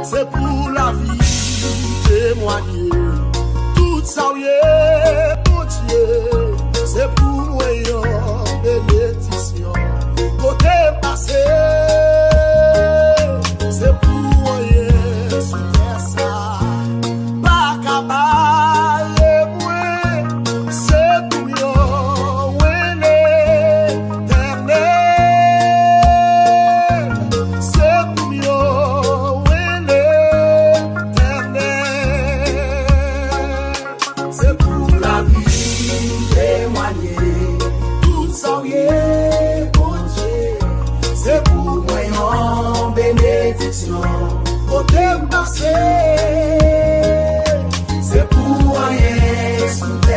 c'est pour la vie témoigner. Tout ça, mon Dieu, c'est pour moi, bénédiction. Côté passé, c'est pour moi, super ça. Pas capable, c'est pour moi, l'éternel. C'est pour moi, l'éternel. C'est pour la vie témoigner. Tout ça, bon Dieu, c'est pour moi en bénédiction. Côté passé, c'est pour rien.